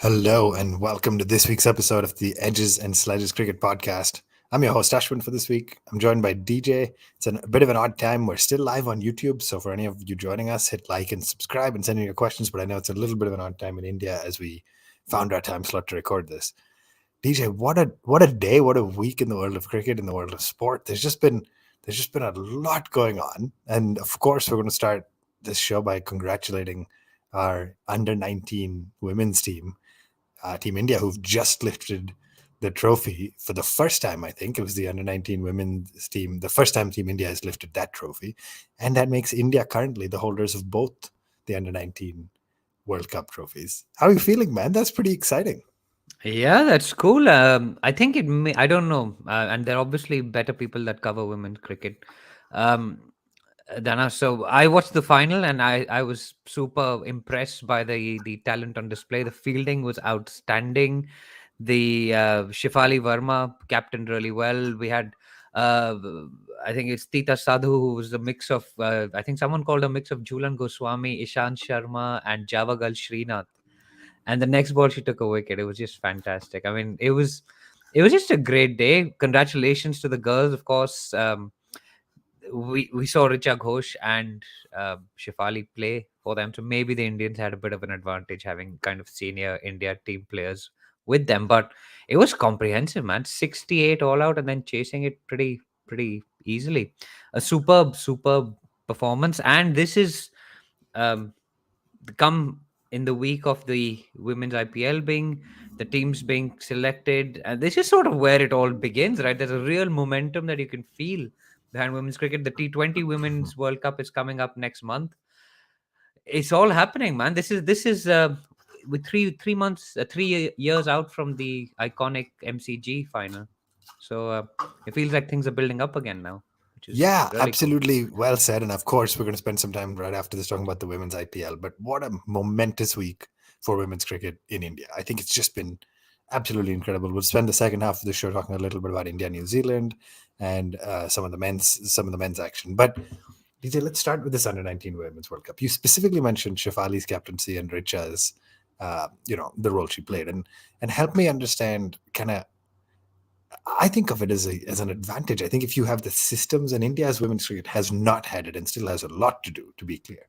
Hello and welcome to this week's episode of the Edges and Sledges Cricket Podcast. I'm your host Ashwin for this week. I'm joined by DJ. It's a bit of an odd time. We're still live on YouTube, so for any of you joining us, hit like and subscribe and send in your questions. But I know it's a little bit of an odd time in India as we found our time slot to record this. DJ, what a day, what a week in the world of cricket, in the world of sport. There's just been a lot going on, and of course, we're going to start this show by congratulating our under-19 women's team. Team India, who've just lifted the trophy for the first time. I think it was the under-19 women's team, the first time Team India has lifted that trophy. And that makes India currently the holders of both the under-19 World Cup trophies. How are you feeling, man? That's pretty exciting. Yeah, that's cool. I think I don't know. And there are obviously better people that cover women's cricket um, than us. So I watched the final and I was super impressed by the talent on display. The fielding was outstanding. The Shefali Verma captained really well. We had, uh, I think it's Tita Sadhu, who was a mix of, I think someone called a mix of Jhulan Goswami, Ishant Sharma, and Javagal Srinath. And the next ball she took a wicket. It was just fantastic. I mean, it was just a great day. Congratulations to the girls, of course. We saw Richa Ghosh and Shefali play for them, so maybe the Indians had a bit of an advantage having kind of senior India team players with them. But it was comprehensive, man. 68 all out and then chasing it pretty easily. A superb performance, and this is um, come in the week of the women's IPL being the teams being selected, and this is sort of where it all begins, right? There's a real momentum that you can feel behind women's cricket. The T20 Women's World Cup is coming up next month. It's all happening, man. This is with three months, 3 years out from the iconic MCG final, so it feels like things are building up again now, which is Yeah, really cool. absolutely well said. And of course, we're going to spend some time right after this talking about the women's IPL. But what a momentous week for women's cricket in India. I think it's just been absolutely incredible. We'll spend the second half of the show talking a little bit about India, New Zealand, and some of the men's action. But DJ, let's start with this under-19 Women's World Cup. You specifically mentioned Shefali's captaincy and Richa's, the role she played, and help me understand kind of. I think of it as an advantage. I think if you have the systems, and India's women's cricket has not had it and still has a lot to do, to be clear.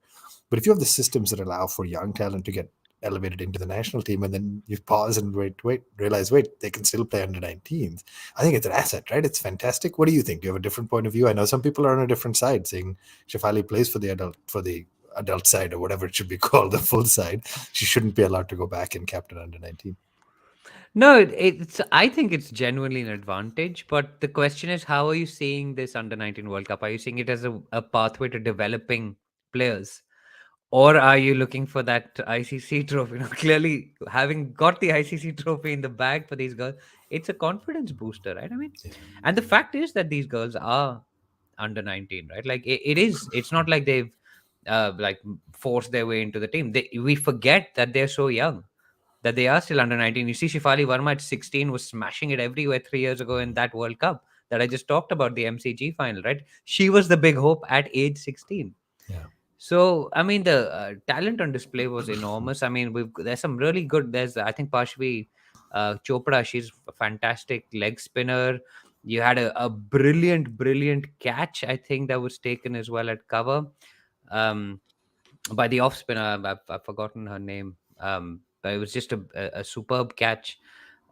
But if you have the systems that allow for young talent to get elevated into the national team, and then you pause and realize, they can still play under 19s. I think it's an asset, right? It's fantastic. What do you think? Do you have a different point of view? I know some people are on a different side, saying Shefali plays for the adult side, or whatever it should be called, the full side. She shouldn't be allowed to go back and captain under 19. No, it's. I think it's genuinely an advantage. But the question is, how are you seeing this under-19 World Cup? Are you seeing it as a pathway to developing players, or are you looking for that ICC trophy? Clearly, having got the ICC trophy in the bag for these girls, it's a confidence booster, right? I mean, and the fact is that these girls are under-19, right? Like it is. It's not like they've like forced their way into the team. We forget that they're so young, that they are still under 19. You see, Shifali Verma at 16 was smashing it everywhere 3 years ago in that World Cup that I just talked about, the MCG final, right? She was the big hope at age 16. Yeah. So, I mean, the talent on display was enormous. I mean, there's some really good. I think, Pashvi Chopra, she's a fantastic leg spinner. You had a brilliant catch, I think, that was taken as well at cover. Um, by the off spinner. I've forgotten her name. But it was just a superb catch,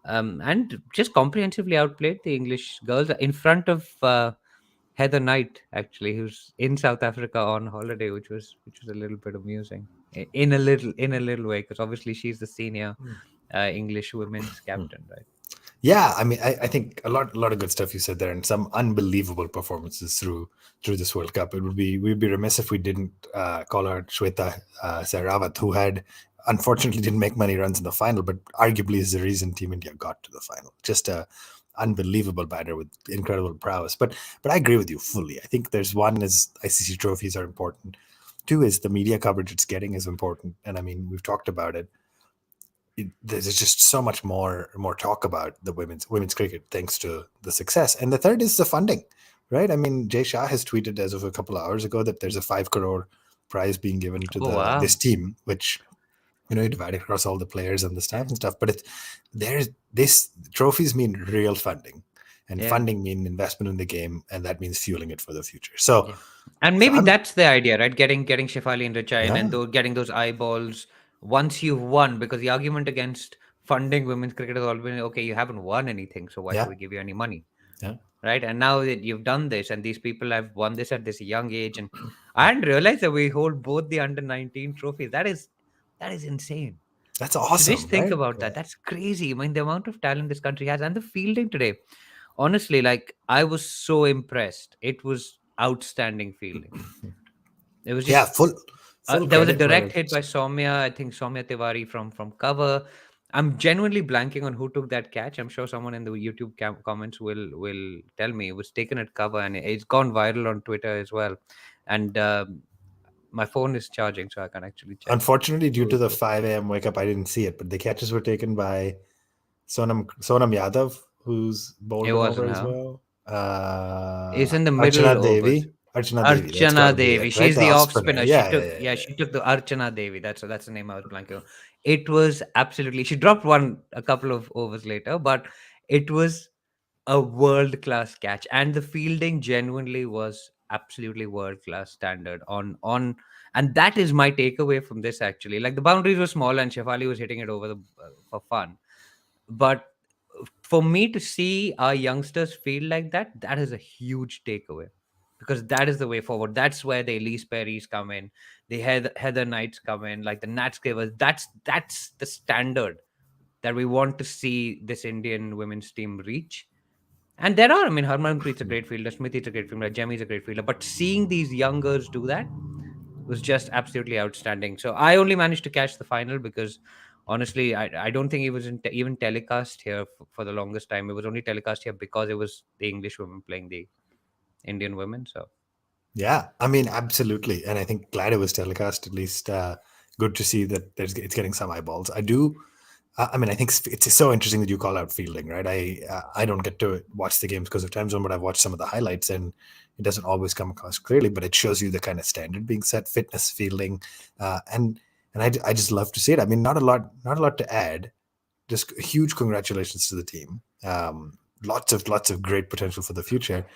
and just comprehensively outplayed the English girls in front of Heather Knight, actually, who's in South Africa on holiday, which was a little bit amusing in a little way, because obviously she's the senior English women's captain, right? Yeah, I mean, I think a lot of good stuff you said there, and some unbelievable performances through this World Cup. We'd be remiss if we didn't call out Shweta Sehrawat, who had unfortunately didn't make many runs in the final, but arguably is the reason Team India got to the final. Just a unbelievable batter with incredible prowess. But I agree with you fully. I think there's one is ICC trophies are important. Two is the media coverage it's getting is important, and I mean we've talked about it. There's just so much more talk about the women's cricket thanks to the success. And the third is the funding, right? I mean, Jay Shah has tweeted as of a couple of hours ago that there's a 5 crore prize being given to Oh this wow! team, which You divide it across all the players and the staff and stuff. But there's this trophies mean real funding, and Yeah. funding mean investment in the game, and that means fueling it for the future. So, Yeah. And so maybe I'm that's the idea, right? Getting Shefali and Richa in, and yeah, getting those eyeballs once you've won, because the argument against funding women's cricket has always been, okay, you haven't won anything, so why should yeah, we give you any money? yeah. Right? And now that you've done this, and these people have won this at this young age, and I hadn't realized that we hold both the under-19 trophies. That is insane. That's So just awesome, think right? about that. That's crazy. I mean, the amount of talent this country has, and the fielding today. Honestly, like, I was so impressed. It was outstanding fielding. It was Yeah, just full there was a credit direct where hit by Soumya. I think Soumya Tiwari from cover. I'm genuinely blanking on who took that catch. I'm sure someone in the YouTube comments will tell me. It was taken at cover, and it's gone viral on Twitter as well. And my phone is charging, so I can actually check unfortunately due who to it the was. 5 a.m. wake up, I didn't see it, but the catches were taken by Sonam Yadav, who's It bowled one over wasn't as her. well. It's in the middle overs. Archana Devi, that's got to Archana be Devi. it, right? She's The the off off spinner. spinner. Yeah, yeah, yeah, She took the Archana Devi. That's the name I was blanking on. It was absolutely. She dropped one a couple of overs later, but it was a world class catch, and the fielding genuinely was absolutely world class standard on. And that is my takeaway from this actually. Like, the boundaries were small, and Shefali was hitting it over the for fun, but for me to see our youngsters feel like that, that is a huge takeaway, because that is the way forward. That's where the Elise Perrys come in, the Heather Knights come in, like the Nats Givers. That's the standard that we want to see this Indian women's team reach. And there are, I mean, Harmanpreet's a great fielder, Smriti's a great fielder, Jemmy's a great fielder, but seeing these young girls do that was just absolutely outstanding. So I only managed to catch the final because honestly, I don't think it was even telecast here for the longest time. It was only telecast here because it was the English women playing the Indian women. So yeah. I mean, absolutely, and I think glad it was telecast. At least good to see that it's getting some eyeballs. I do. I mean, I think it's so interesting that you call out fielding, right? I don't get to watch the games because of time zone, but I've watched some of the highlights, and it doesn't always come across clearly, but it shows you the kind of standard being set, fitness, fielding, and I just love to see it. I mean, not a lot to add. Just huge congratulations to the team. Lots of great potential for the future,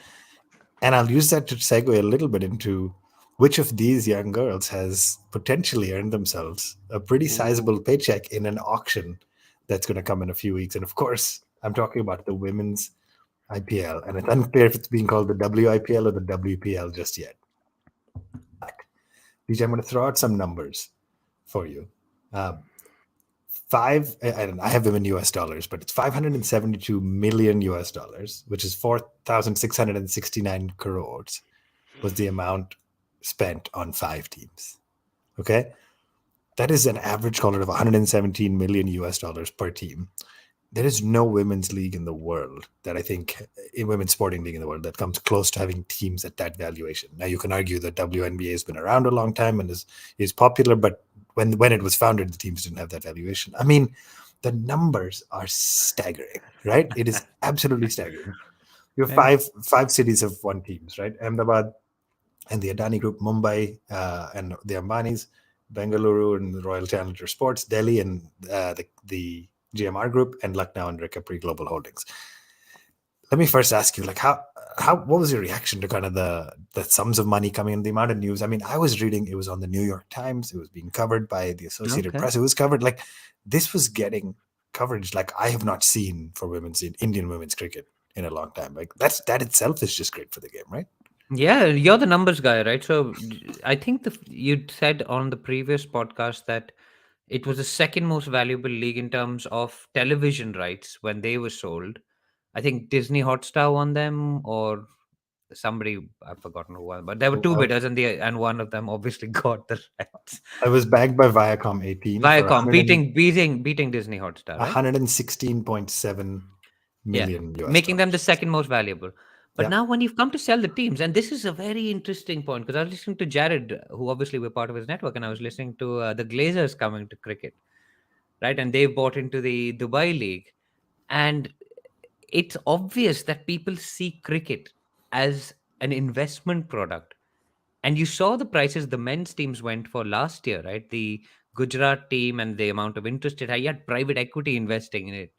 and I'll use that to segue a little bit into which of these young girls has potentially earned themselves a pretty ooh, sizable paycheck in an auction that's going to come in a few weeks. And of course, I'm talking about the women's IPL, and it's unclear if it's being called the WIPL or the WPL just yet. DJ, I'm going to throw out some numbers for you. Uh, I have them in US dollars, but it's 572 million US dollars, which is 4,669 crores, was the amount spent on 5 teams. Okay. That is an average color of 117 million US dollars per team. There is no women's league in the world that I think, in women's sporting league in the world, that comes close to having teams at that valuation. Now you can argue that WNBA has been around a long time and is popular, but when it was founded, the teams didn't have that valuation. I mean, the numbers are staggering, right? It is absolutely staggering. You have yeah, five cities have won teams, right? Ahmedabad and the Adani Group, Mumbai and the Ambanis, Bengaluru and the Royal Challenger Sports, Delhi and the GMR Group, and Lucknow under Capri Global Holdings. Let me first ask you, like, what was your reaction to kind of the sums of money coming in, the amount of news? I mean, I was reading it was on the New York Times, it was being covered by the Associated okay. Press, it was covered like this was getting coverage like I have not seen for women's in Indian women's cricket in a long time. Like that itself is just great for the game, right? Yeah, you're the numbers guy, right? So I think you said on the previous podcast that it was the second most valuable league in terms of television rights when they were sold. I think Disney Hotstar won them, or somebody, I've forgotten who won, but there were two I, bidders, and one of them obviously got the rights. I was backed by Viacom 18 for Viacom beating Disney Hotstar, right? 116.7 Yeah, million US making them the dollars. second most valuable. But Yeah. now, when you've come to sell the teams, and this is a very interesting point, because I was listening to Jared, who obviously we're part of his network, and I was listening to the Glazers coming to cricket, right? And they've bought into the Dubai League, and it's obvious that people see cricket as an investment product. And you saw the prices the men's teams went for last year, right? The Gujarat team and the amount of interest it had. You had private equity investing in it,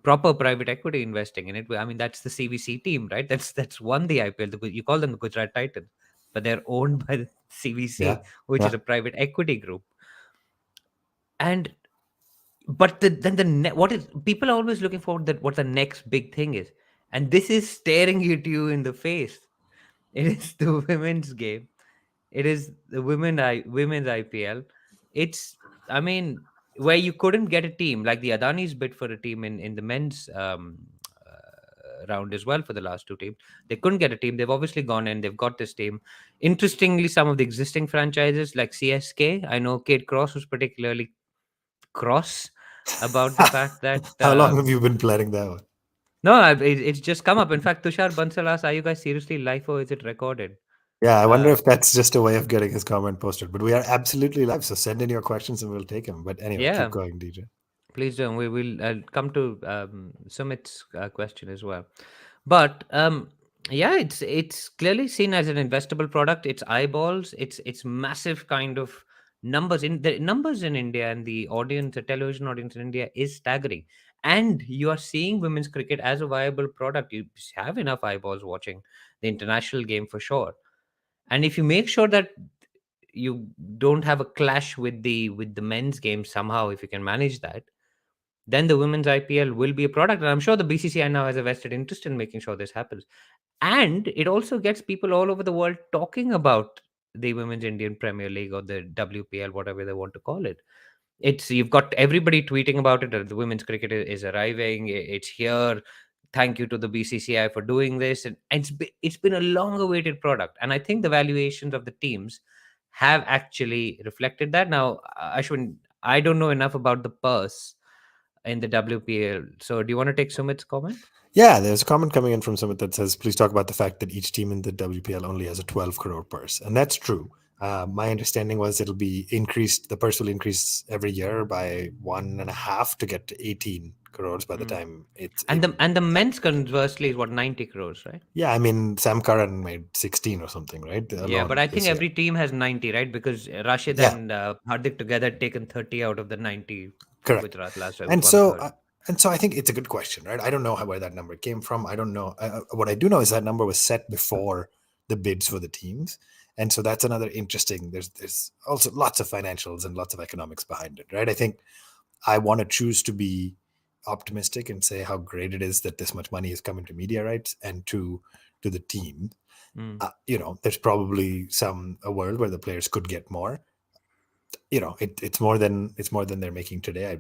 proper private equity investing in it. I mean, that's the CVC team, right? That's won the IPL. You call them the Gujarat Titans, but they're owned by the Yeah, CVC, which is yeah. a private equity group. And but what is people are always looking for that what the next big thing is, and this is staring you to you in the face. It is the women's game. It is the women's IPL. It's, I mean, where you couldn't get a team like the Adanis bid for a team in the men's round as well for the last two teams. They couldn't get a team. They've obviously gone in. They've got this team. Interestingly, some of the existing franchises like CSK, I know Kate Cross was particularly cross about the fact that How long have you been planning that one? no, it's just come up. In fact, Tushar Bansal asked, "Are you guys seriously live or is it recorded?" Yeah, I wonder Uh, if that's just a way of getting his comment posted. But we are absolutely live, so send in your questions and we'll take them. But anyway, keep yeah, going, DJ. please do. We will come to Sumit's question as well. But yeah, it's clearly seen as an investable product. It's eyeballs. It's massive kind of numbers. In the numbers in India and the audience, the television audience in India is staggering. And you are seeing women's cricket as a viable product. You have enough eyeballs watching the international game for sure. And if you make sure that you don't have a clash with the men's game somehow, if you can manage that, then the women's IPL will be a product. And I'm sure the BCCI now has a vested interest in making sure this happens. And it also gets people all over the world talking about the Women's Indian Premier League or the WPL, whatever they want to call it. It's you've got everybody tweeting about it. The women's cricket is arriving. It's here. Thank you to the BCCI for doing this. And it's been a long awaited product. And I think the valuations of the teams have actually reflected that. Now, Ashwin, I don't know enough about the purse in the WPL. So, do you want to take Sumit's comment? Yeah, there's a comment coming in from someone that says, please talk about the fact that each team in the WPL only has a 12 crore purse. And that's true. My understanding was it'll be increased, the purse will increase every year by 1.5 to get to 18 crores by the Mm. time it's. And the men's conversely is what, 90 crores, right? Yeah, I mean, Sam Curran made 16 or something, right? Yeah, but Alone I think this year. every team has 90, right? Because Rashid Yeah, and Hardik together had taken 30 out of the 90 for correct. Gujarat last year. It was And one so, third. I think it's a good question, right? I don't know where that number came from. I don't know. What I do know is that number was set before the bids for the teams, and so that's another interesting. There's also lots of financials and lots of economics behind it, right? I think I want to choose to be optimistic and say how great it is that this much money is coming to media rights and to the team. Mm. There's probably a world where the players could get more. It's more than they're making today.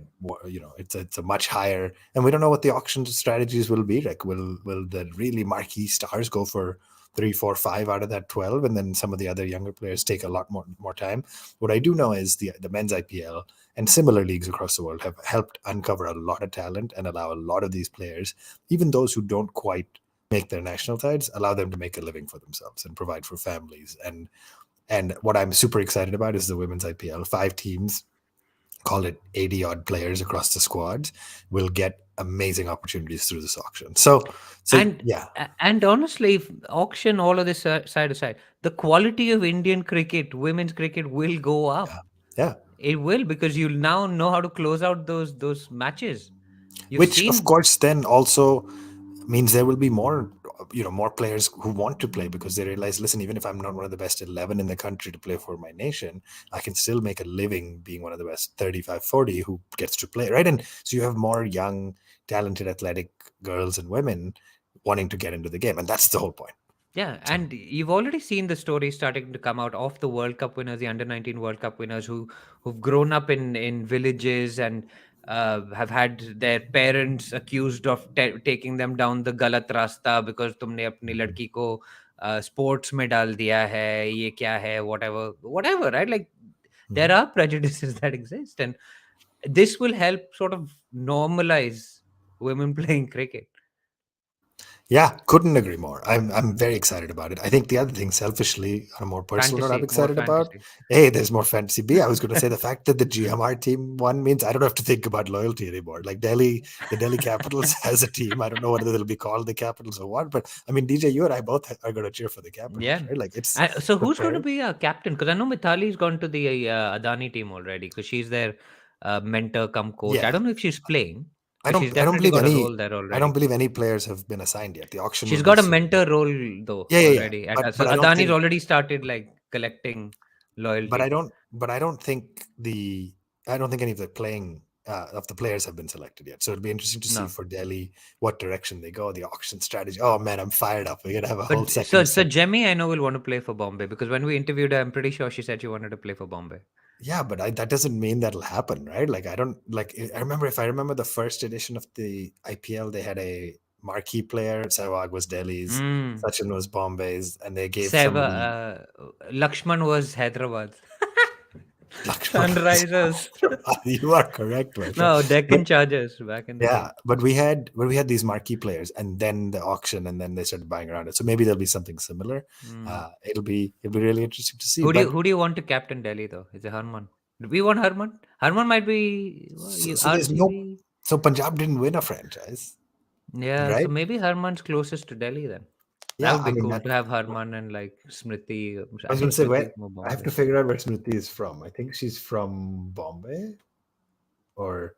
It's a much higher, and we don't know what the auction strategies will be. Like, will the really marquee stars go for 3, 4, 5 out of that 12, and then some of the other younger players take a lot more time? What I do know is the men's IPL and similar leagues across the world have helped uncover a lot of talent and allow a lot of these players, even those who don't quite make their national sides, allow them to make a living for themselves and provide for families. And what I'm super excited about is the women's IPL. 5 teams, call it 80 odd players across the squads, will get amazing opportunities through this auction. So And yeah, and honestly, if auction all of this side aside, the quality of Indian cricket, women's cricket, will go yeah, up. yeah. It will, because you'll now know how to close out those matches. You've Which of seen, course then also means there will be more players who want to play because they realize, listen, even if I'm not one of the best 11 in the country to play for my nation, I can still make a living being one of the best 35, 40 who gets to play, right? And so you have more young, talented, athletic girls and women wanting to get into the game, and that's the whole point. yeah, So and you've already seen the stories starting to come out of the World Cup winners, the Under-19 World Cup winners who've grown up in villages and have had their parents accused of taking them down the galat rasta because तुमने अपनी लड़की को sports में डाल दिया है, ये क्या है, whatever, right? Like, there mhm. are prejudices that exist, and this will help sort of normalize women playing cricket. Yeah, couldn't agree more. I'm very excited about it. I think the other thing, selfishly, on a more personal note, I'm Fantasy, more excited about. fantasy. A, there's more fantasy. B, I was going to say the fact that the GMR team won means I don't have to think about loyalty anymore. Like the Delhi Capitals as a team. I don't know whether they'll be called the Capitals or what, but I mean, DJ, you and I both are going to cheer for the Capitals, Yeah. right? Like it's So the who's going to pair. be a captain? Because I know Mithali's gone to the Adani team already because she's their mentor come coach. I Yeah, don't know if she's playing I because she's don't. I don't definitely believe got a any. role there I don't already. believe any players have been assigned yet. The auction will She's be got a soon. mentor role though Yeah, yeah, yeah. already. So But I don't Adani's think. already started like collecting But I loyalty. don't. But I don't think the. I don't think any of the playing of the players have been selected yet. So it'll be interesting to see No. for Delhi what direction they go. The auction strategy. Oh man, I'm fired up. We're gonna have a whole But so second so set. Jemmy, I know will want to play for Bombay because when we interviewed her, I'm pretty sure she said she wanted to play for Bombay. Yeah, but that doesn't mean that'll happen, right? Like I don't like. I remember if I remember the first edition of the IPL, they had a marquee player. Sehwag was Delhi's. Mm. Sachin was Bombay's, and they gave Seva, somebody Lakshman was Hyderabad. Lakshman was Sunrisers. Hyderabad. You are correct, my friend. No, But Deccan Chargers back in the yeah, day. but we had these marquee players, and then the auction, and then they started buying around it. So maybe there'll be something similar. Mm. It'll be really interesting to see. Who do you But who do you want to captain Delhi though? Is it Harman? Do we want Harman? Harman might be well, so, you so there's no. RCB. So Punjab didn't win a franchise, Yeah, so right? maybe Harman's closest to Delhi then. That Yeah, would I be mean cool that. to have Harman and like Smriti. I I was going think to say Smriti is where more I have Bombay. to figure out where Smriti is from. I think she's from Bombay, or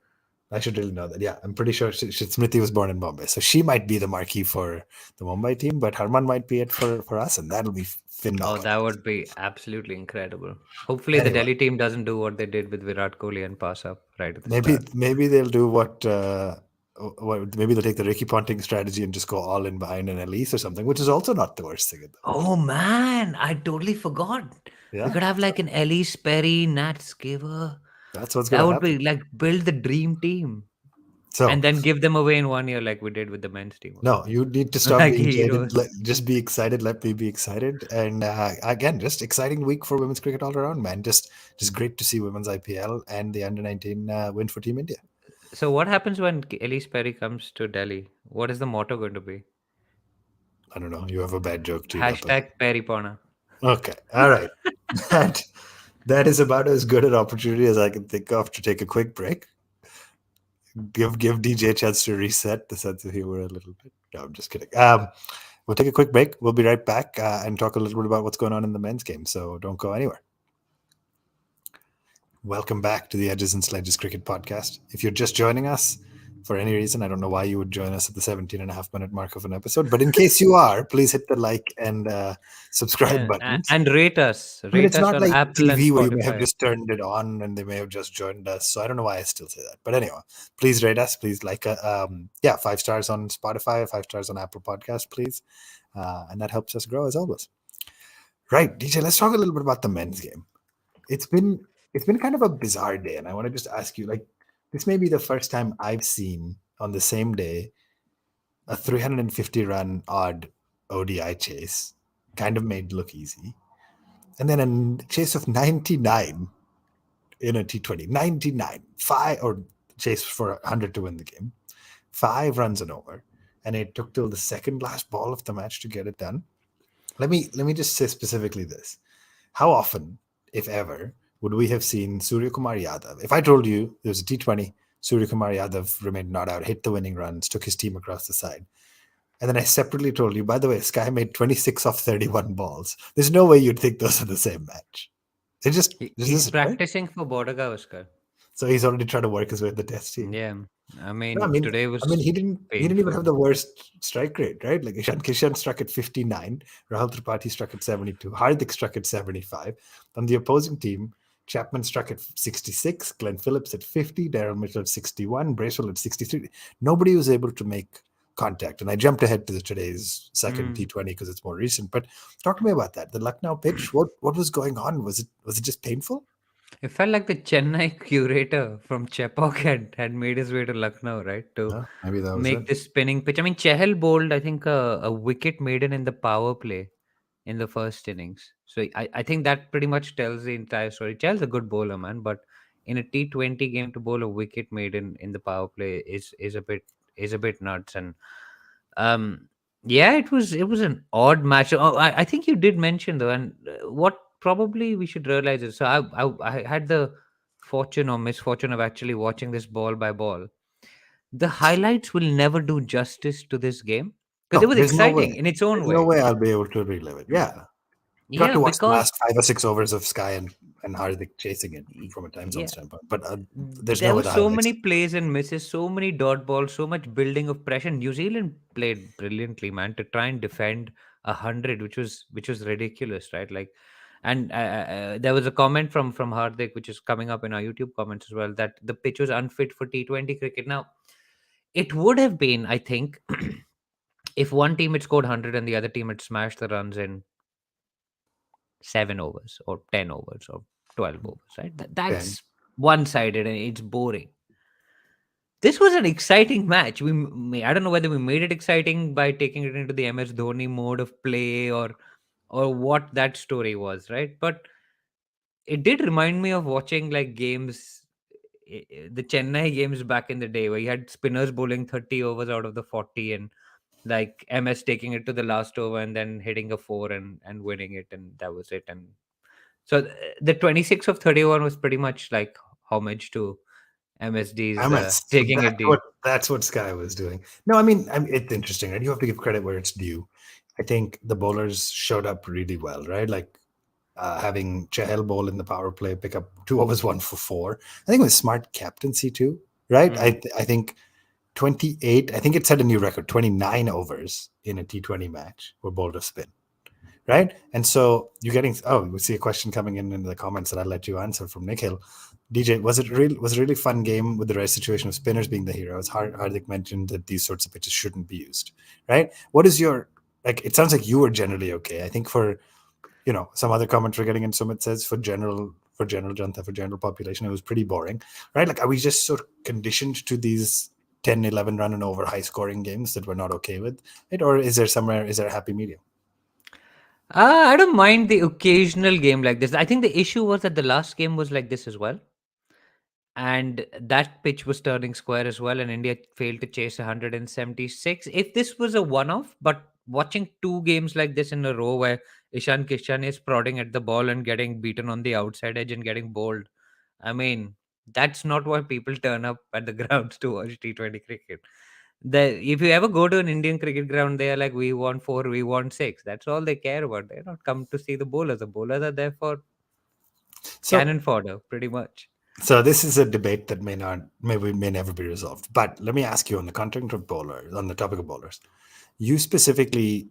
I should really know that. Yeah, I'm pretty sure Smriti was born in Bombay, so she might be the marquee for the Mumbai team, but Harman might be it for us, and that'll be Oh, that phenomenal. would be absolutely incredible. Hopefully, the Anyway, Delhi team doesn't do what they did with Virat Kohli and pass up right at the maybe start. maybe they'll do what maybe they'll take the Ricky Ponting strategy and just go all in behind an Elise or something, which is also not the worst thing in the world. Oh man, I totally forgot. We Yeah, could have so like an Elise Perry, Nat Skiver. that's what's That gonna would happen. be like build the dream team and So then give them away in 1 year like we did with the men's team or no, something. you need to stop Like being jaded. heroes. Just be excited. Let me be excited. And again, just exciting week for women's cricket all around, man. Just great to see women's IPL and the under-19 win for Team India. So what happens when Elise Perry comes to Delhi? What is the motto going to be? I don't know. You have a bad joke teed up. Hashtag Perrypona. Okay, all right. That that is about as good an opportunity as I can think of to take a quick break. Give DJ a chance to reset the sense of humor a little bit. No, I'm just kidding. We'll take a quick break. We'll be right back and talk a little bit about what's going on in the men's game. So don't go anywhere. Welcome back to the Edges and Sledges Cricket Podcast. If you're just joining us for any reason, I don't know why you would join us at the 17 and a half minute mark of an episode, but in case you are, please hit the like and subscribe Yeah, buttons. and rate us. I mean, Rate it's us not on like Apple and TV where you may have Spotify. just turned it on and they may have just joined us. So I don't know why I still say that. But anyway, please rate us. Please like, 5 stars on Spotify, 5 stars on Apple Podcast, please. And that helps us grow as always. Right, DJ, let's talk a little bit about the men's game. It's been it's been kind of a bizarre day, and I want to just ask you, like, this may be the first time I've seen on the same day a 350 run odd ODI chase, kind of made look easy, and then a chase of 99 in a T20, 99, five or chase for 100 to win the game, 5 runs and over, and it took till the second last ball of the match to get it done. Let me just say specifically this. How often, if ever, would we have seen Surya Kumar Yadav? If I told you there was a T20, Surya Kumar Yadav remained not out, hit the winning runs, took his team across the side. And then I separately told you, by the way, Sky made 26 off 31 balls. There's no way you'd think those are the same match. It just, this He's isn't right. practicing for Border Gavaskar. So he's already trying to work his way in the test team. Yeah. I No, mean, today I mean, was he didn't even have painful. the worst strike rate, right? Like Ishan Kishan struck at 59, Rahul Tripathi struck at 72, Hardik struck at 75. On the opposing team, Chapman struck at 66, Glenn Phillips at 50, Daryl Mitchell at 61, Bracewell at 63. Nobody was able to make contact. And I jumped ahead to today's second Mm. T20 because it's more recent. But talk to me about that. The Lucknow pitch. What was going on? Was it just painful? It felt like the Chennai curator from Chepauk had made his way to Lucknow, right? To Yeah, maybe that was it. make this spinning pitch. I mean, Chahal bowled, I think, a wicket maiden in the power play in the first innings. So I think that pretty much tells the entire story. Chahal's a good bowler, man, but in a T20 game to bowl a wicket maiden in the power play is a bit nuts. And um Yeah, it was an odd match. Oh, I think you did mention though, and what probably we should realize is, so I had the fortune or misfortune of actually watching this ball by ball. The highlights will never do justice to this game because it No, was there's no way. exciting in its own There's no way. way I'll be able to relive it. Yeah. You got Yeah, to watch the because last 5 or 6 overs of Sky and Hardik chasing it from a time zone yeah, standpoint. But there's there no were other so highlights. many plays and misses, so many dot balls, so much building of pressure. New Zealand played brilliantly, man, to try and defend 100, which was ridiculous, right? Like, and there was a comment from Hardik, which is coming up in our YouTube comments as well, that the pitch was unfit for T20 cricket. Now, it would have been, I think, if one team had scored 100 and the other team had smashed the runs in 7 overs or 10 overs or 12 overs, right? Okay. That's one sided and it's boring. This was an exciting match. I don't know whether we made it exciting by taking it into the MS Dhoni mode of play or what that story was, right? But it did remind me of watching like games, the Chennai games back in the day, where you had spinners bowling 30 overs out of the 40, and like MS taking it to the last over and then hitting a four and winning it, and that was it. And so the 26 of 31 was pretty much like homage to MSD's MS. So taking it deep. that's what Sky was doing. No, I mean, it's interesting, right? You have to give credit where it's due. I think the bowlers showed up really well, right? Like having Chahel bowl in the power play, pick up 2 overs, 1 for 4. I think it was smart captaincy too, right? Mm. I think 28. I think it set a new record. 29 overs in a T20 match were bowled to spin, right? And so you're getting. Oh, we see a question coming in the comments that I'll let you answer from Nikhil. DJ, was it a really fun game with the right situation of spinners being the heroes? Hardik mentioned that these sorts of pitches shouldn't be used, right? What is your like? It sounds like you were generally okay. I think for some other comments we're getting in. Sumit says for general Janta, for general population, it was pretty boring, right? Like, are we just sort of conditioned to these 10, 11 run and over high scoring games that we're not okay with it, or is there a happy medium? I don't mind the occasional game like this. I think the issue was that the last game was like this as well. And that pitch was turning square as well, and India failed to chase 176. If this was a one-off, but watching two games like this in a row where Ishan Kishan is prodding at the ball and getting beaten on the outside edge and getting bowled, I mean, that's not why people turn up at the grounds to watch T20 cricket. If you ever go to an Indian cricket ground, they are like, we want four, we want six. That's all they care about. They're not come to see the bowlers. The bowlers are there for So cannon fodder, pretty much. so this is a debate that may never be resolved. But let me ask you on the content of bowlers, on the topic of bowlers, you specifically,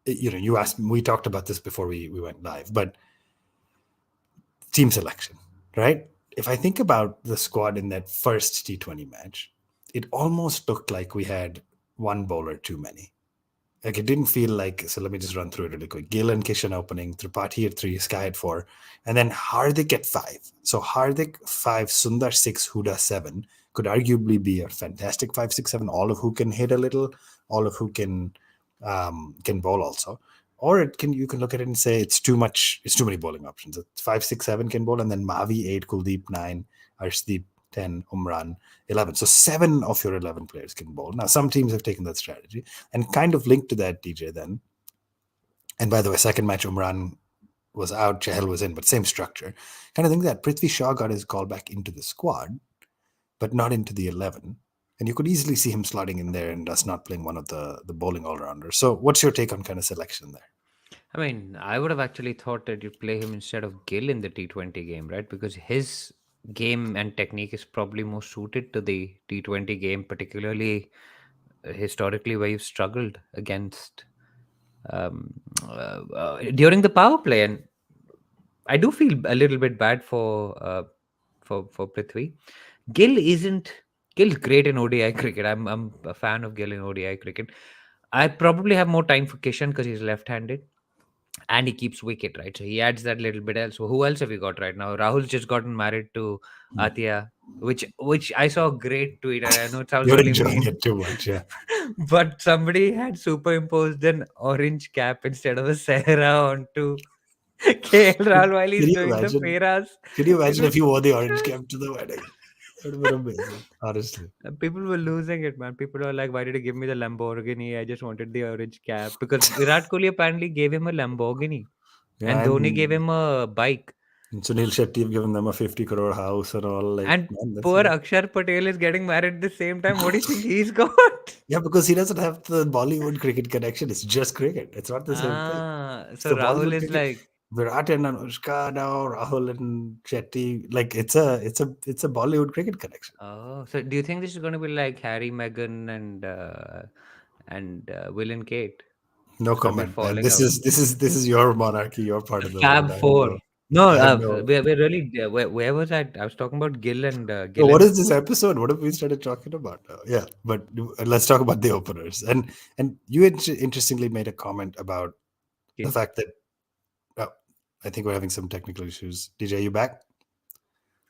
you asked, we talked about this before we went live, but team selection, right? If I think about the squad in that first T20 match, it almost looked like we had one bowler too many. Like, it didn't feel like, so let me just run through it really quick. Gill and Kishan opening, Tripathi at 3, Sky at 4, and then Hardik at 5. So Hardik 5, Sundar 6, Huda 7 could arguably be a fantastic 5, 6, 7, all of who can hit a little, all of who can bowl also. Or you can look at it and say it's too much, it's too many bowling options. It's 5, 6, 7 can bowl, and then Mavi 8, Kuldeep 9, Arshdeep 10, Umran 11. So 7 of your 11 players can bowl. Now, some teams have taken that strategy. And kind of linked to that, DJ, then, and by the way, second match, Umran was out, Chahal was in, but same structure. Kind of think that Prithvi Shaw got his call back into the squad, but not into the 11. And you could easily see him slotting in there and us not playing one of the bowling all-rounders. So what's your take on kind of selection there? I mean, I would have actually thought that you'd play him instead of Gill in the T20 game, right? Because his game and technique is probably more suited to the T20 game, particularly historically where you've struggled against during the power play. And I do feel a little bit bad for Prithvi. Gill isn't Gill's great in ODI cricket. I'm a fan of Gill in ODI cricket. I probably have more time for Kishan because he's left-handed and he keeps wicket, right? So he adds that little bit else. So who else have you got right now? Rahul's just gotten married to Atia, which I saw a great tweet. And I know it sounds You're really enjoying mean, it too much, yeah. but somebody had superimposed an orange cap instead of a Sahara onto KL Rahul while Can he's you doing the imagine? Peras. Can you It imagine was if you wore the orange cap to the wedding? It would have been amazing, honestly. People were losing it, man. People were like, "Why did you give me the Lamborghini? I just wanted the orange cap." Because Virat Kohli apparently gave him a Lamborghini, Yeah, and Dhoni gave him a bike. and Sunil Shetty have given them a 50 crore house and all. Like, And man, that's poor amazing. Akshar Patel is getting married at the same time. What do you think he's got? Yeah, because he doesn't have the Bollywood cricket connection. It's just cricket. It's not the same thing. It's So the Rahul Bollywood is cricket. like, Virat and Anushka now, Rahul and Shetty. Like it's a Bollywood cricket connection. oh, so do you think this is going to be like Harry, Meghan, and Will and Kate? No It's going to be comment, man. falling This out. is this is this is your monarchy, your part The of the world. Fab I have Four. no, No, I have no. we're really. Where was I? I was talking about Gill and So what Gillen. is this episode? What have we started talking about now? Yeah, but let's talk about the openers. And you interestingly made a comment about the Okay. fact that oh, I think we're having some technical issues. DJ, you back?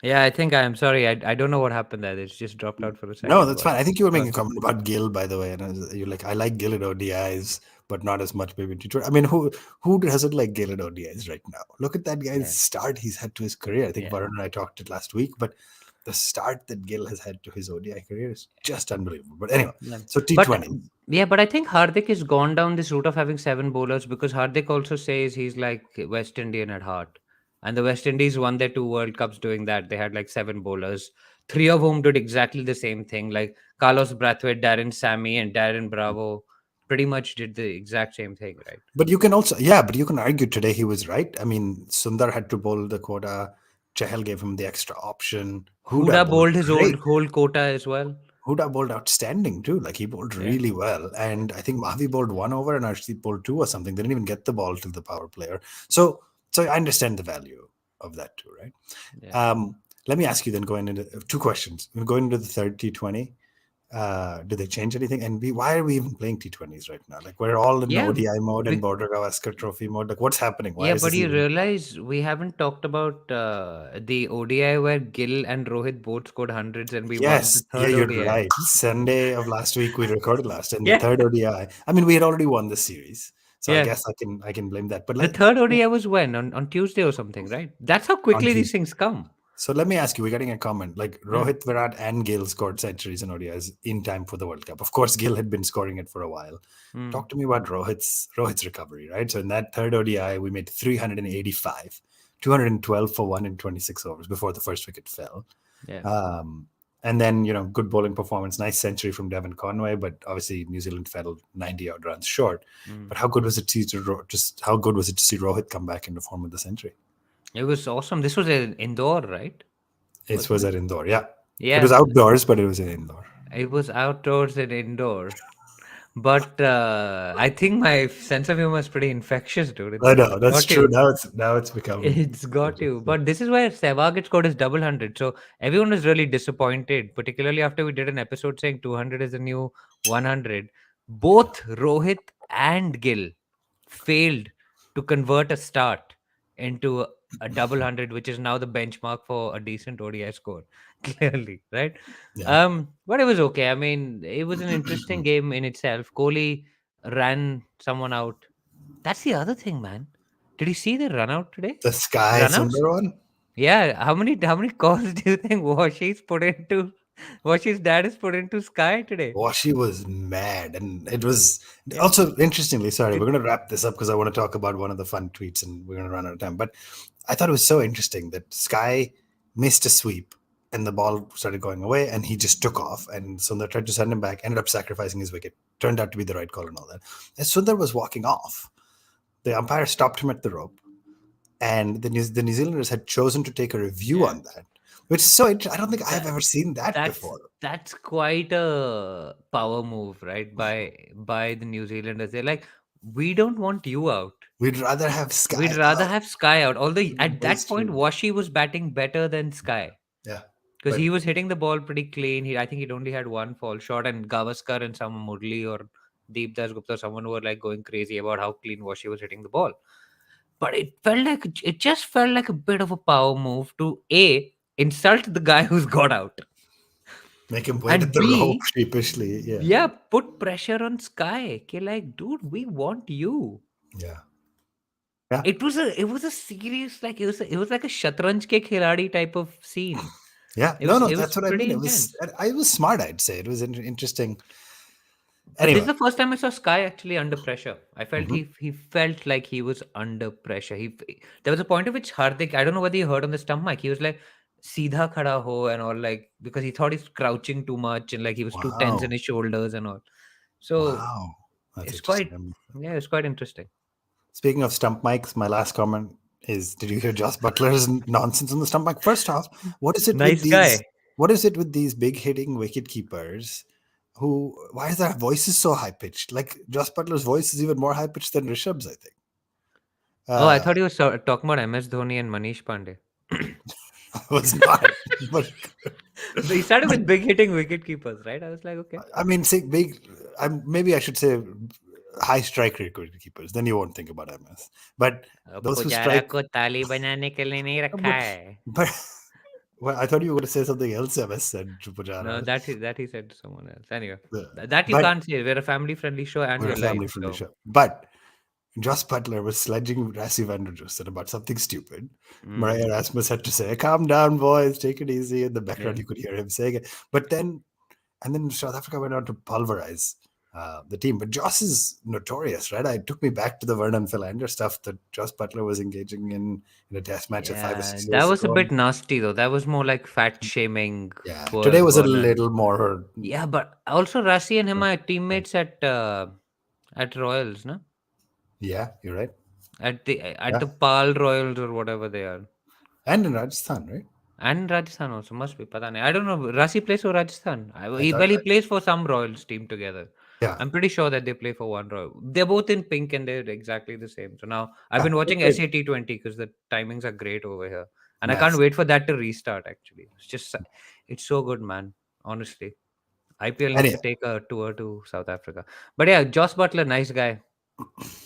Yeah, I think I am sorry. I don't know what happened there. It's just dropped out for a No, second. that's But fine. I think you were go making a ahead. comment about Gill, by the way, and you're like, I like Gill in ODIs, but not as much maybe in T20. I mean, who doesn't like Gill in ODIs right now? Look at that guy's Yeah, start he's had to his career. I think yeah. Varun and I talked it last week, but the start that Gill has had to his ODI career is just unbelievable. But anyway, Yeah. so But T20. yeah, but I think Hardik has gone down this route of having seven bowlers because Hardik also says he's like West Indian at heart. And the West Indies won their two World Cups doing that. They had like seven bowlers, three of whom did exactly the same thing. Like Carlos Brathwaite, Darren Sammy, and Darren Bravo pretty much did the exact same thing, right? But you can also, yeah, but you can argue today he was right. I mean, Sundar had to bowl the quota. Chahal gave him the extra option. Huda Huda bowled bowled his great. whole quota as well. Huda bowled outstanding too. Like he bowled Yeah, really well. And I think Mahavi bowled one over and Arshdeep bowled two or something. They didn't even get the ball to the power player. So I understand the value of that too, right? yeah. Let me ask you then going into two questions. Going into the third T20, do they change anything? And why are we even playing T20s right now? Like we're all in Yeah, ODI mode and be- Border Gavaskar Trophy mode. Like what's happening? Why yeah, is but this you even? realize we haven't talked about the ODI where Gill and Rohit both scored hundreds and we won the Yes, yeah, third you're ODI. right. Sunday of last week we recorded last, and the Yeah, third ODI. I mean, we had already won the series, so I yeah. guess I can blame that. But The like third ODI was when? On Tuesday or something, right? That's how on quickly these Tuesday. things come. So let me ask you: we're getting a comment. Like Hmm. Rohit, Virat, and Gill scored centuries in ODIs in time for the World Cup. Of course, Gill had been scoring it for a while. Hmm. Talk to me about Rohit's recovery, right? So in that third ODI, we made 385, 212 for one in 26 overs before the first wicket fell. Yeah. Um, and then, good bowling performance, nice century from Devon Conway, but obviously New Zealand fell 90 odd runs short. Hmm. But how good was it to see just how good was it to see Rohit come back into form with the century? It was awesome. This was in Indore, right? It Wasn't was it? at Indore, yeah. It was Yeah. outdoors, but it was in Indore. It was outdoors and indoor. But I think my sense of humor is pretty infectious, dude. I It's know that's got true. you. Now it's become. It's got you. But this is where Sehwag had scored his double hundred. So everyone was really disappointed, particularly after we did an episode saying 200 is the new 100. Both Rohit and Gill failed to convert a start into a double hundred, which is now the benchmark for a decent ODI score. Clearly, right? Yeah. But it was okay. I mean, it was an interesting game in itself. Kohli ran someone out. That's the other thing, man. Did you see the run out today? The Sky Runouts? Sundar one. Yeah. How many calls do you think Washi's put into Washi's dad is put into Sky today? Washi was mad, and it was Yeah. also interestingly. Sorry, we're It, going to wrap this up because I want to talk about one of the fun tweets, and we're going to run out of time. But I thought it was so interesting that Sky missed a sweep, and the ball started going away, and he just took off. And Sundar tried to send him back, ended up sacrificing his wicket. Turned out to be the right call and all that. As Sundar was walking off, the umpire stopped him at the rope, and the New Zealanders had chosen to take a review yeah. on that, which is so interesting. I don't think I've That, ever seen that that's before. that's quite a power move, right? By the New Zealanders. They're like, we don't want you out. We'd rather have We'd Sky rather out. have Sky out. Although at That is that point, true. Washi was batting better than Sky. Yeah, Because but he was hitting the ball pretty clean. I think he'd only had one fall shot, and Gavaskar and some Murli or Deep Das Gupta, someone were like going crazy about how clean Washi was hitting the ball. But it just felt like a bit of a power move to A, insult the guy who's got out, make him wait at and the rope B, sheepishly. Yeah, yeah, put pressure on Sky. Okay, like, dude, we want you. yeah, yeah. It was a serious, like, it was like a shatranj ke khiladi type of scene. Yeah, It no, was no, it that's was what I pretty mean. It was, intense. I was smart. I'd say it was interesting. This is Anyway, the first time I saw Sky actually under pressure. I felt mhm. he felt like he was under pressure. There was a point at which Hardik, I don't know whether you heard on the stump mic, he was like "Seedha khada ho" and all, like, because he thought he's crouching too much and like he was too tense in Wow, his shoulders and all. So wow, that's it's interesting. quite, yeah, it's quite interesting. Speaking of stump mics, my last comment is: did you hear Joss Butler's nonsense on the stump mic? First off, what is it with Nice these? guy. What is it with these big hitting wicket keepers? Who? Why is their voices so high pitched? Like Joss Butler's voice is even more high pitched than Rishabh's, I think. Oh, I Uh, thought you were talking about MS Dhoni and Manish Pandey. I was not, but So he started with big hitting wicket keepers, right? I was like, okay. I mean, say big. Maybe I should say high strike rate wicketkeepers. Then you won't think about MS. But those who Pujara strike, को ताली बजाने के लिए नहीं रखा but है. but well, I thought you were going to say something else. MS said to No, Pujara. that he said to someone else. Anyway, that you But can't say. We're a family-friendly show, and we're you're a live. family friendly So, show. But Joss Butler was sledging Rassi Vanderjoosten about something stupid. mm, Mariah Erasmus had to say, "Calm down, boys, take it easy." In the yeah, background, you could hear him saying it. But then, and then South Africa went on to pulverize the team. But Joss is notorious, right? It took me back to the Vernon Philander stuff that Joss Butler was engaging in a test match 5 or 6 yeah, that years was a ago. bit And nasty though. That was more like fat shaming yeah, poor today was a Vernon. little more. Yeah, but also Rasi and him are teammates at Royals, no? Yeah, you're right. At the Yeah, Pal Royals or whatever they are. and in Rajasthan, right? And Rajasthan also must be. Pata nahi. I don't know. Rasi plays for Rajasthan. I thought, Well, he plays for some Royals team together. yeah, I'm pretty sure that they play for one Royal. They're both in pink and they're exactly the same. So now I've yeah, been they watching played T20 because the timings are great over here, and I can't massive. wait for that to restart. Actually, it's so good, man. Honestly, IPL needs to Anyhow, take a tour to South Africa. But yeah, Joss Butler, nice guy.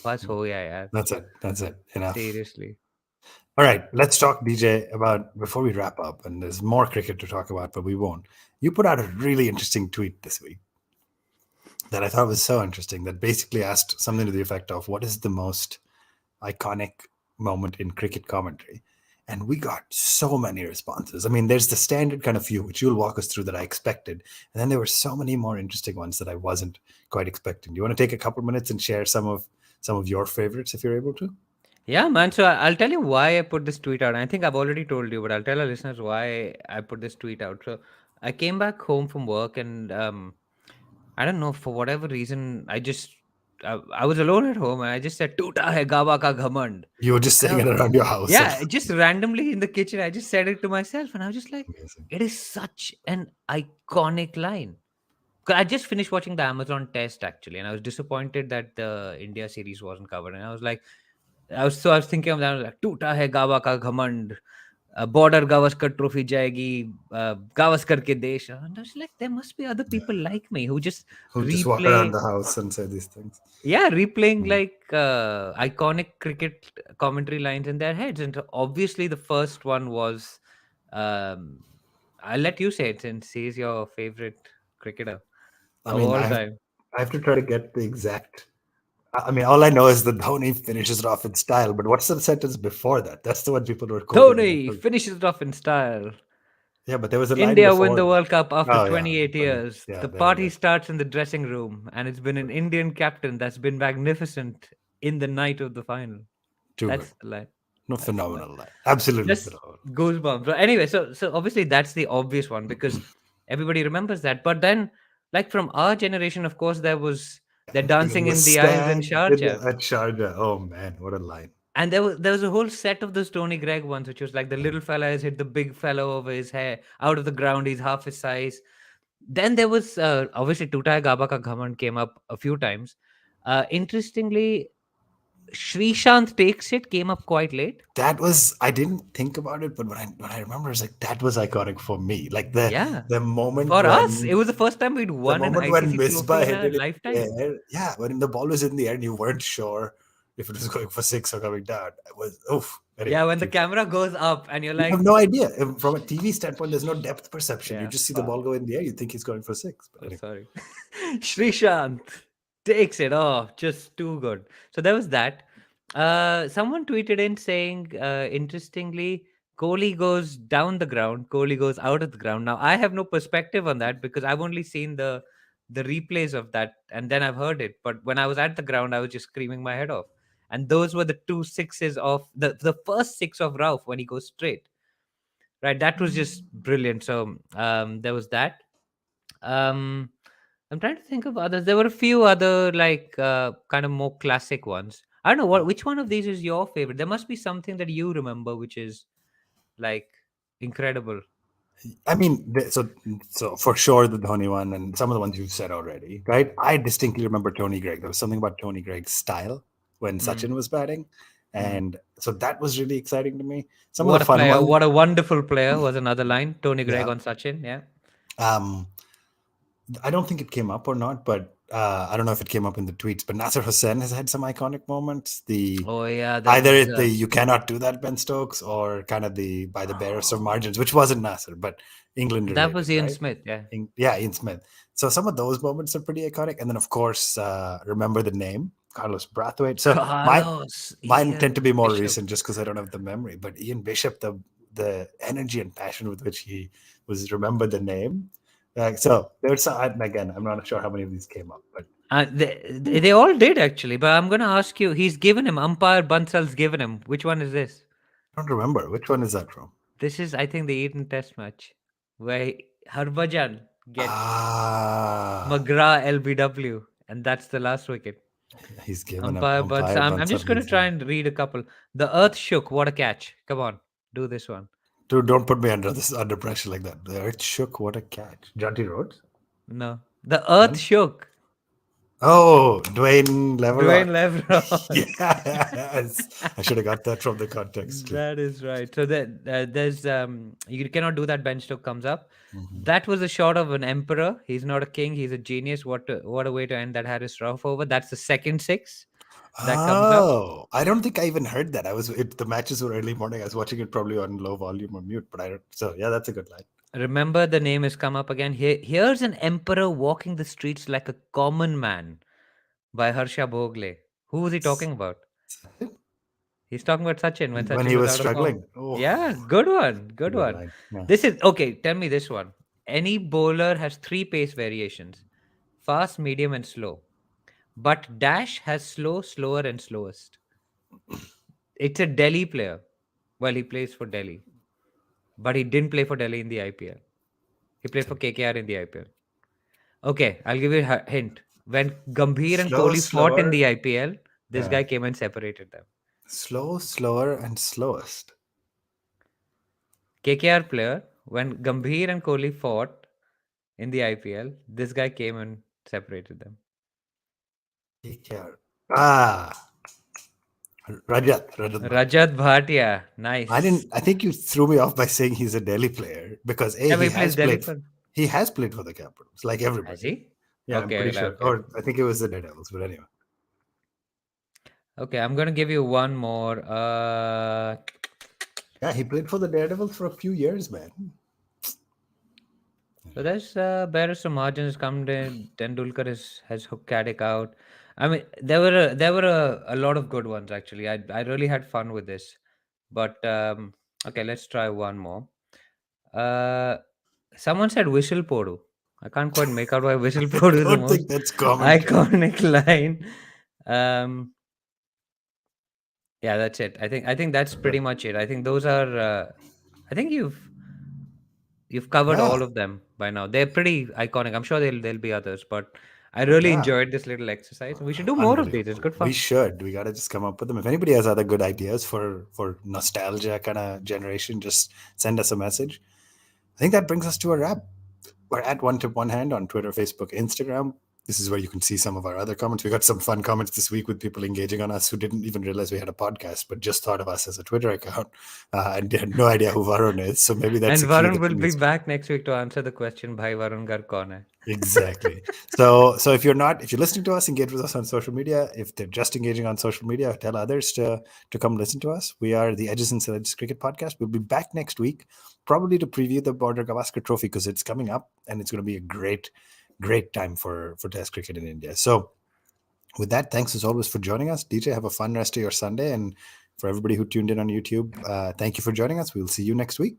Bas ho ya yaar. that's it. That's it. Enough. Seriously. All right, let's talk, DJ, about before we wrap up. And there's more cricket to talk about, but we won't. You put out a really interesting tweet this week that I thought was so interesting that basically asked something to the effect of what is the most iconic moment in cricket commentary? And we got so many responses. I mean, there's the standard kind of few, which you'll walk us through that I expected. And then there were so many more interesting ones that I wasn't quite expecting. Do you want to take a couple minutes and share some of your favorites if you're able to? Yeah, man. So I'll tell you why I put this tweet out. I think I've already told you, but I'll tell our listeners why I put this tweet out. So I came back home from work and I don't know, for whatever reason, I was alone at home and I just said "Toota hai gawa ka ghamand." You were just And saying it around your house. yeah, just randomly in the kitchen, I just said it to myself, and I was just like, Amazing. it is such an iconic line. 'Cause I just finished watching the Amazon test actually, and I was disappointed that the India series wasn't covered. And I was like, I was thinking of that. I was like, "Toota hai gawa ka ghamand." Border Gavaskar trophy jayegi, Gavaskar ke desh. And I was like, there must be other people like me who just Who just walk around replay, the house and say these things. yeah, replaying Mm. like iconic cricket commentary lines in their heads. And so obviously, the first one was, um, I'll let you say it since he's your favorite cricketer I of mean, all I have, time. I have to try to get the exact. I mean, all I know is that Dhoni finishes it off in style. But what's the sentence before that? That's the one people were quoting. And Dhoni finishes it off in style. yeah, but there was a line India win before the that. World Cup after Oh yeah, 28 funny. years. Yeah, The there it party is. starts in the dressing room, and it's been an Indian captain that's been magnificent in the night of the final. Too good. That's the line. No, That's the line. phenomenal line. Absolutely Just phenomenal. goosebumps. But anyway, so obviously that's the obvious one because everybody remembers that. But then, like from our generation, of course, they're dancing The in the aisles in stand Sharjah. at Sharjah. Oh man, what a line! And there was a whole set of those Tony Gregg ones, which was like the little fella has hit the big fellow over his hair out of the ground. He's half his size. Then there was obviously Tutai Gaba Ka Ghaman came up a few times. Interestingly, Shrishant Takes It came up quite late. That was, I didn't think about it, but when I remember, it's like that was iconic for me. Like the Yeah. the moment For us, it when was the first time we'd the won an moment when ICC trophy Misbah in hit our it in the lifetime. air, yeah, when the ball was in the air and you weren't sure if it was going for six or coming down, it was oof. Anyway, Yeah, when the camera goes up and you're you have like, no idea. From a TV standpoint, there's no depth perception. You yeah, just see the fuck. ball go in the air, you think he's going for six. But Oh, anyway, sorry. Shrishant takes it. Oh, just too good. So there was that. Someone tweeted in saying, interestingly, Kohli goes down the ground, Kohli goes out of the ground. Now I have no perspective on that because I've only seen the replays of that and then I've heard it. But when I was at the ground, I was just screaming my head off. And those were the two sixes of the first six of Rauf when he goes straight. Right. That was just brilliant. So there was that. Um I'm trying to think of others. There were a few other like kind of more classic ones. I don't know which one of these is your favorite. There must be something that you remember which is like incredible. I mean, so for sure the Dhoni one and some of the ones you've said already, right? I distinctly remember Tony Gregg. There was something about Tony Gregg's style when Mm, Sachin was batting, mm. and so that was really exciting to me. Some of the What a fun player! ones, What a wonderful player was another line. Tony Gregg yeah. on Sachin. Yeah. Um, I don't think it came up or not, but I don't know if it came up in the tweets. But Nasser Hussain has had some iconic moments. The Oh yeah, that either was the you cannot do that Ben Stokes or kind of the by the barest of margins, which wasn't Nasser, but England that was related, Ian right? Smith. Yeah. Yeah, Ian Smith. So some of those moments are pretty iconic, and then of course, remember the name Carlos Brathwaite. So Carlos mine tend to Ian be more Bishop. recent, just because I don't have the memory. But Ian Bishop, the energy and passion with which he was remembered the name. So there's and again, I'm not sure how many of these came up, but They all did actually, but I'm gonna ask you. He's given him umpire Bansal's given him. Which one is this? I don't remember which one is that from. This is, I think, the Eden Test match where Harbhajan gets Ah, McGrath LBW, and that's the last wicket. he's given up Umpire Bansal. umpire I'm just Bansal. going to He's try given. and read a couple. The earth shook. What a catch. Come on. Do this one. Dude, don't put me under pressure like that. The earth shook. What a catch. Jonty Rhodes? No. The earth Then? shook. Oh, Dwayne Dwayne Leverott. Lebron. Yes. I should have got that from the context too. That is right. So there's you cannot do that. Ben Stokes comes up. Mhm. That was a shot of an emperor. He's not a king. He's a genius. What a way to end that Harris Rauf over. That's the second six that comes up. Oh, I don't think I even heard that. The matches were early morning. I was watching it probably on low volume or mute, but I don't. So yeah, that's a good line. Remember, the name has come up again. Here's an emperor walking the streets like a common man by Harsha Bhogle. Who was he talking about? He's talking about Sachin when When Sachin he was was out of form. struggling. Oh, Yeah, good one. a Good good one. line. Yeah. This is okay. Tell me this one. Any bowler has three pace variations: fast, medium, and slow. But Dash has slow, slower, and slowest. It's a Delhi player. Well, he plays for Delhi, but he didn't play for Delhi in the IPL. He played for KKR in the IPL. Okay, I'll give you a hint. When Gambhir and Slow, Kohli fought in slower. the IPL, this Yeah. guy came and separated them. Slow, slower, and slowest. KKR player, when Gambhir and Kohli fought in the IPL, this guy came and separated them. Take care. Ah, Rajat Bhatia. Rajat Bhatia, nice. I think you threw me off by saying he's a Delhi player because A, Yeah, but he plays Delhi for. he has played for the Capitals, like Has everybody. he? Yeah, I'm Okay, pretty well, sure. okay. Or I think it was the Daredevils, but anyway. Okay, I'm gonna give you one more. Yeah, he played for the Daredevils for a few years, man. So there's better some margins come in. Tendulkar has hooked Caddick out. I mean, there were a lot of good ones actually. I really had fun with this. But okay, let's try one more. Uh, Someone said whistle podu. I can't quite make out why whistle I podu is the don't think most that's commentary. iconic line. Um, yeah, that's it. I think that's pretty But much it. I think those are. I think you've covered yeah, all of them by now. They're pretty iconic. I'm sure there'll be others, but I really yeah, enjoyed this little exercise. We should do more of these. It's unbelievable. good We fun. should. We gotta just come up with them. If anybody has other good ideas for nostalgia kind of generation, just send us a message. I think that brings us to a wrap. We're at One Tip One Hand on Twitter, Facebook, Instagram. This is where you can see some of our other comments. We got some fun comments this week with people engaging on us who didn't even realize we had a podcast, but just thought of us as a Twitter account and they had no idea who Varun is. So maybe that's And a key Varun that will we be need. back next week to answer the question, Bhai Varun Gar kaun hai? Exactly. So if you're listening to us, engage with us on social media. If they're just engaging on social media, tell others to come listen to us. We are the Edges and Edges Cricket Podcast. We'll be back next week, probably to preview the Border Gavaskar Trophy because it's coming up and it's going to be a great time for Test cricket in India. So with that, thanks as always for joining us, DJ. Have a fun rest of your Sunday, and For everybody who tuned in on YouTube, thank you for joining us. We'll see you next week.